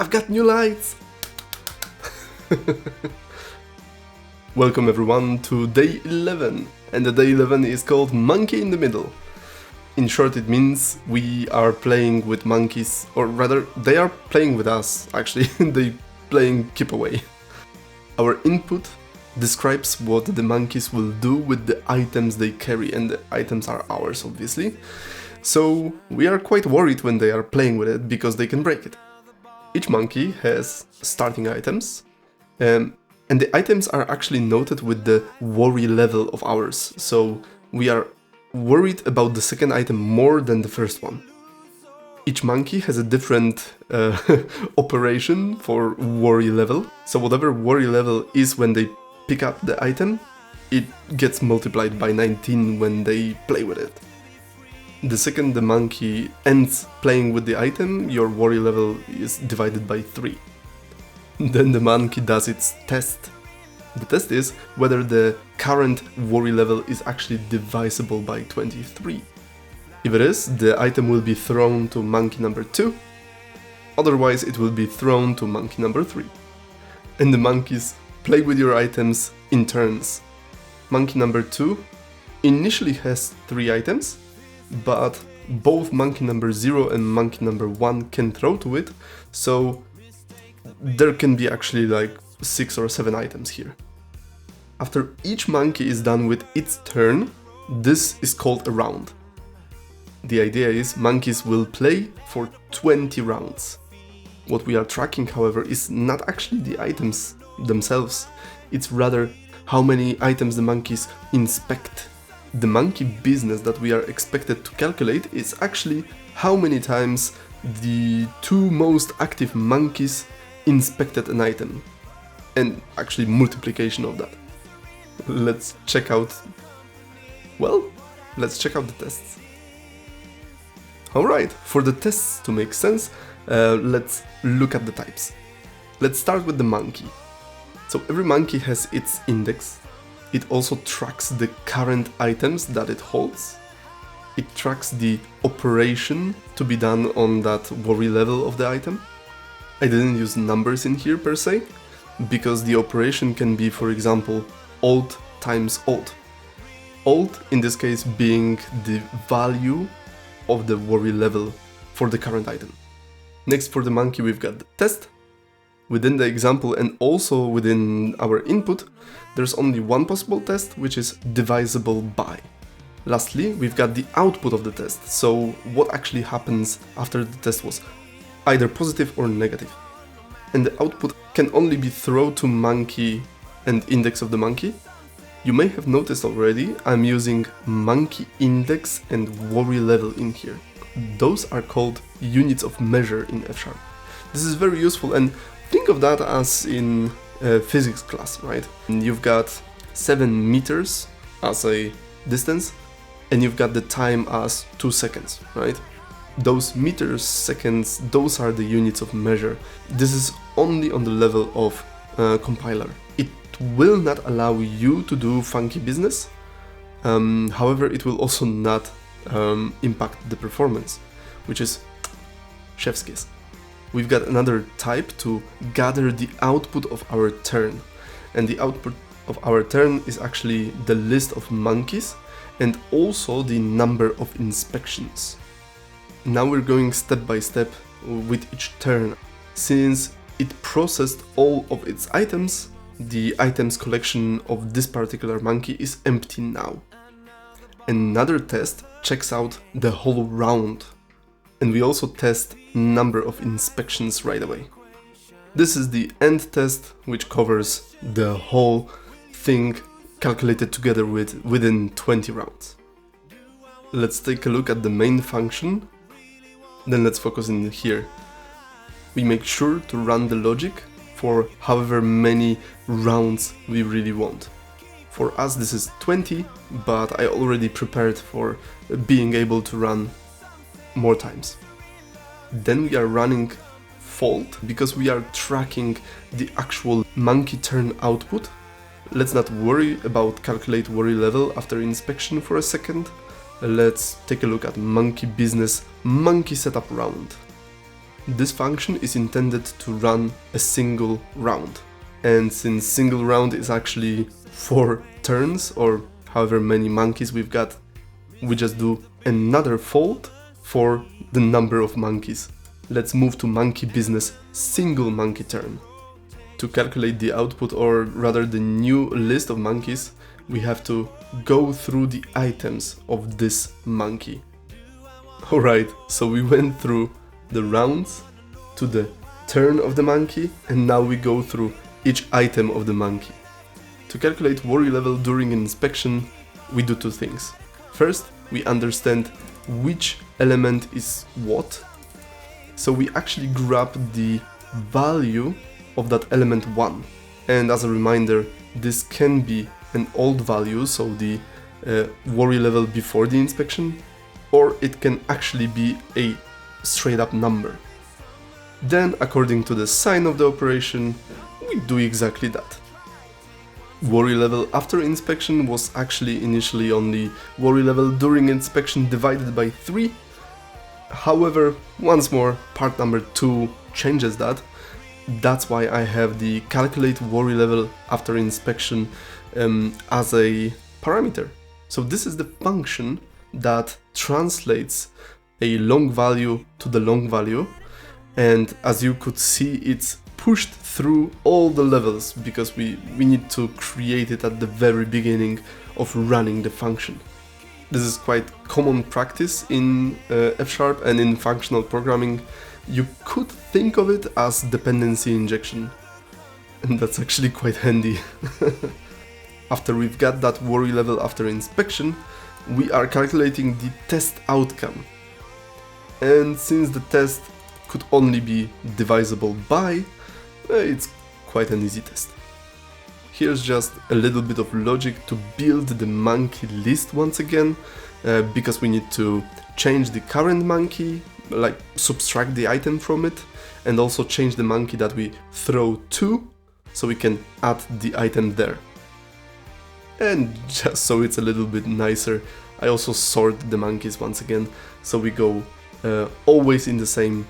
I've got new lights! Welcome everyone to day 11, and the day 11 is called Monkey in the Middle. In short, it means we are playing with monkeys, or rather, they are playing with us, actually. They playing keep away. Our input describes what the monkeys will do with the items they carry, and the items are ours, obviously. So we are quite worried when they are playing with it, because they can break it. Each monkey has starting items, and the items are actually noted with the worry level of ours, so we are worried about the second item more than the first one. Each monkey has a different operation for worry level, so whatever worry level is when they pick up the item, it gets multiplied by 19 when they play with it. The second the monkey ends playing with the item, your worry level is divided by 3. Then the monkey does its test. The test is whether the current worry level is actually divisible by 23. If it is, the item will be thrown to monkey number 2, otherwise it will be thrown to monkey number 3. And the monkeys play with your items in turns. Monkey number 2 initially has 3 items, but both monkey number 0 and monkey number 1 can throw to it, so there can be actually like 6 or 7 items here. After each monkey is done with its turn, this is called a round. The idea is monkeys will play for 20 rounds. What we are tracking, however, is not actually the items themselves, it's rather how many items the monkeys inspect. The monkey business that we are expected to calculate is actually how many times the 2 most active monkeys inspected an item, and actually multiplication of that. Let's check out the tests. Alright, for the tests to make sense, let's look at the types. Let's start with the monkey. So every monkey has its index. It also tracks the current items that it holds. It tracks the operation to be done on that worry level of the item. I didn't use numbers in here per se, because the operation can be, for example, old times old. Old in this case being the value of the worry level for the current item. Next, for the monkey, we've got the test. Within the example and also within our input, there's only one possible test, which is divisible by. Lastly, we've got the output of the test, so what actually happens after the test was either positive or negative. And the output can only be thrown to monkey and index of the monkey. You may have noticed already I'm using monkey index and worry level in here. Those are called units of measure in F#. This is very useful, and think of that as in physics class, right? And you've got 7 meters as a distance, and you've got the time as 2 seconds, right? Those meters, seconds, those are the units of measure. This is only on the level of compiler. It will not allow you to do funky business, however it will also not impact the performance, which is chef's kiss. We've got another type to gather the output of our turn, and the output of our turn is actually the list of monkeys and also the number of inspections. Now we're going step by step with each turn. Since it processed all of its items, the items collection of this particular monkey is empty now. Another test checks out the whole round, and we also test number of inspections right away. This is the end test, which covers the whole thing calculated together within 20 rounds. Let's take a look at the main function. Then let's focus in here. We make sure to run the logic for however many rounds we really want. For us this is 20, but I already prepared for being able to run more times. Then we are running fault because we are tracking the actual monkey turn output. Let's not worry about calculate worry level after inspection for a second. Let's take a look at monkey business, monkey setup round. This function is intended to run a single round. And since single round is actually 4 turns, or however many monkeys we've got, we just do another fold for the number of monkeys. Let's move to monkey business single monkey turn. To calculate the output, or rather the new list of monkeys, we have to go through the items of this monkey. Alright, so we went through the rounds to the turn of the monkey, and now we go through each item of the monkey. To calculate worry level during inspection, we do 2 things. First, we understand which element is what. So we actually grab the value of that element 1. And as a reminder, this can be an old value, so the worry level before the inspection, or it can actually be a straight up number. Then, according to the sign of the operation, we do exactly that. Worry level after inspection was actually initially only worry level during inspection divided by 3. However, once more, part number 2 changes that. That's why I have the calculate worry level after inspection as a parameter. So this is the function that translates a long value to the long value, and as you could see, it's pushed through all the levels because we need to create it at the very beginning of running the function. This is quite common practice in F# and in functional programming. You could think of it as dependency injection, and that's actually quite handy. After we've got that worry level after inspection, we are calculating the test outcome. And since the test could only be divisible by, it's quite an easy test. Here's just a little bit of logic to build the monkey list once again, because we need to change the current monkey, like subtract the item from it, and also change the monkey that we throw to, so we can add the item there. And just so it's a little bit nicer, I also sort the monkeys once again, so we go always in the same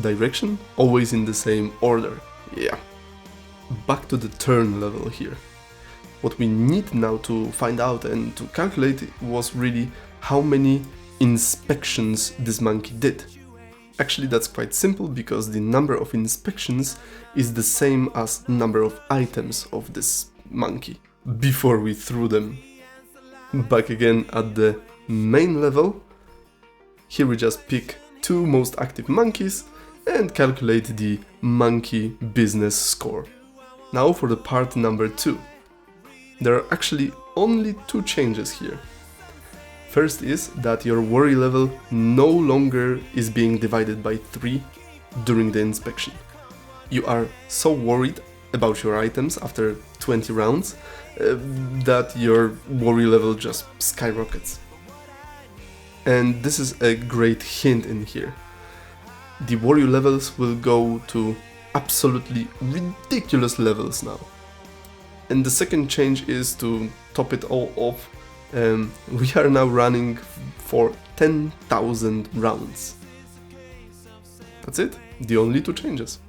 direction, always in the same order. Yeah. Back to the turn level here. What we need now to find out and to calculate was really how many inspections this monkey did. Actually, that's quite simple because the number of inspections is the same as number of items of this monkey before we threw them. Back again at the main level, here we just pick 2 most active monkeys and calculate the monkey business score. Now for the part number 2. There are actually only 2 changes here. First is that your worry level no longer is being divided by 3 during the inspection. You are so worried about your items after 20 rounds that your worry level just skyrockets. And this is a great hint in here. The worry levels will go to absolutely ridiculous levels now. And the second change is to top it all off. We are now running for 10,000 rounds. That's it, the only 2 changes.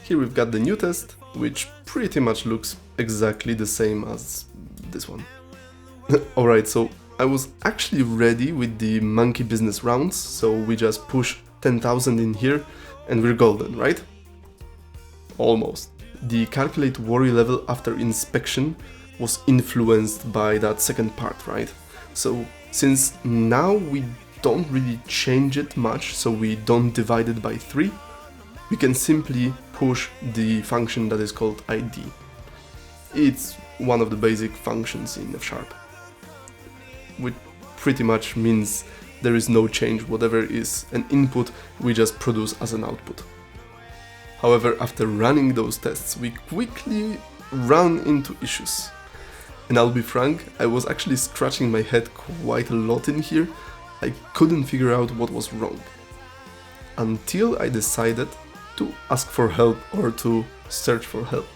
Here we've got the new test, which pretty much looks exactly the same as this one. Alright, so I was actually ready with the monkey business rounds, so we just push 10,000 in here and we're golden, right? Almost. The calculate worry level after inspection was influenced by that second part, right? So since now we don't really change it much, so we don't divide it by 3, we can simply push the function that is called id. It's one of the basic functions in F#, which pretty much means there is no change. Whatever is an input, we just produce as an output. However, after running those tests, we quickly run into issues. And I'll be frank, I was actually scratching my head quite a lot in here. I couldn't figure out what was wrong. Until I decided to ask for help or to search for help.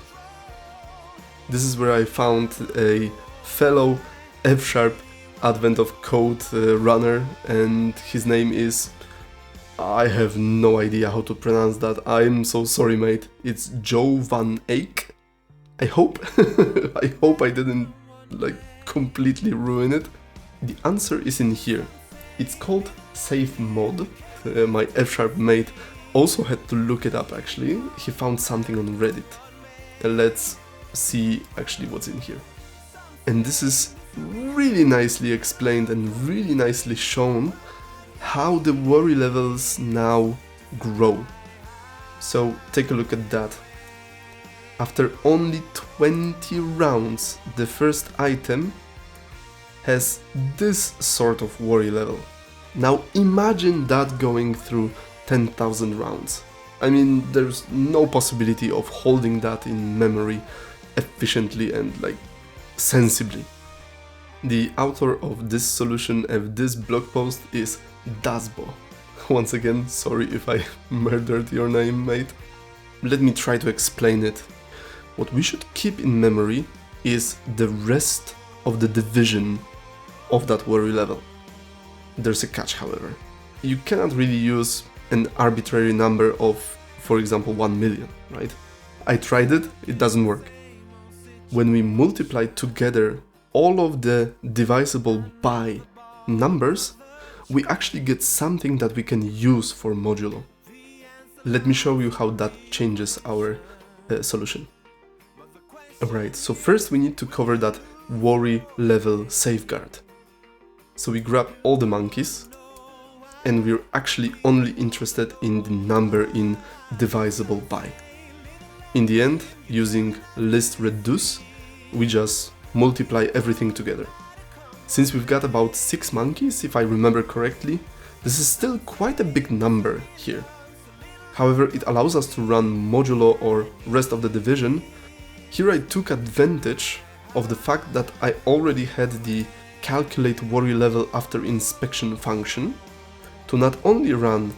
This is where I found a fellow F# Advent of Code runner, and his name is I have no idea how to pronounce that. I'm so sorry, mate. It's Joe Van Eyck. I hope I hope I didn't like completely ruin it. The answer is in here. It's called safe mod. My F-sharp mate also had to look it up actually. He found something on Reddit. Let's see actually what's in here. And this is really nicely explained and really nicely shown how the worry levels now grow. So take a look at that. After only 20 rounds, the first item has this sort of worry level. Now imagine that going through 10,000 rounds. I mean, there's no possibility of holding that in memory efficiently and like sensibly. The author of this solution of this blog post is Dasbo. Once again, sorry if I murdered your name, mate. Let me try to explain it. What we should keep in memory is the rest of the division of that worry level. There's a catch, however. You cannot really use an arbitrary number of, for example, 1 million, right? I tried it, it doesn't work. When we multiply together all of the divisible by numbers, we actually get something that we can use for modulo. Let me show you how that changes our solution. Alright, so first we need to cover that worry level safeguard. So we grab all the monkeys, and we're actually only interested in the number in divisible by. In the end, using list reduce, we just multiply everything together. Since we've got about 6 monkeys, if I remember correctly, this is still quite a big number here. However, it allows us to run modulo or rest of the division. Here I took advantage of the fact that I already had the calculate worry level after inspection function to not only run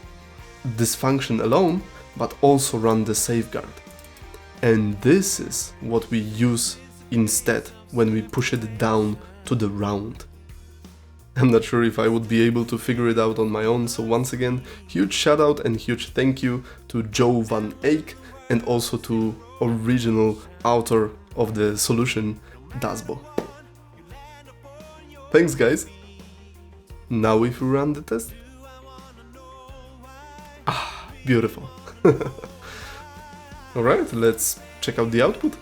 this function alone, but also run the safeguard. And this is what we use instead when we push it down to the round. I'm not sure if I would be able to figure it out on my own, so once again, huge shout out and huge thank you to Joe Van Eyck and also to original author of the solution, Dasbo. Thanks guys! Now if we run the test. Ah, beautiful. Alright, let's check out the output.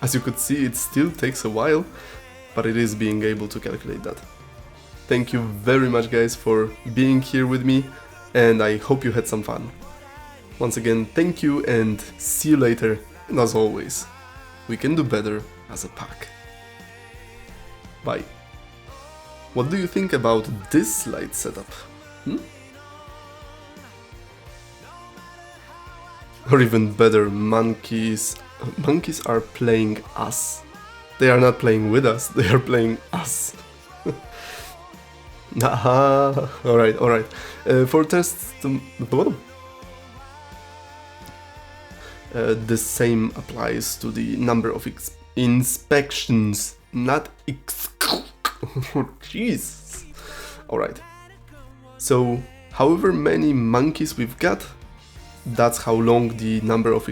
As you could see, it still takes a while, but it is being able to calculate that. Thank you very much guys for being here with me, and I hope you had some fun. Once again, thank you and see you later, and as always, we can do better as a pack. Bye. What do you think about this slide setup? Or even better, monkeys are playing us. They are not playing with us, they are playing us. Aha, alright. For tests, the same applies to the number of inspections, not jeez. Alright. So, however many monkeys we've got, that's how long the number of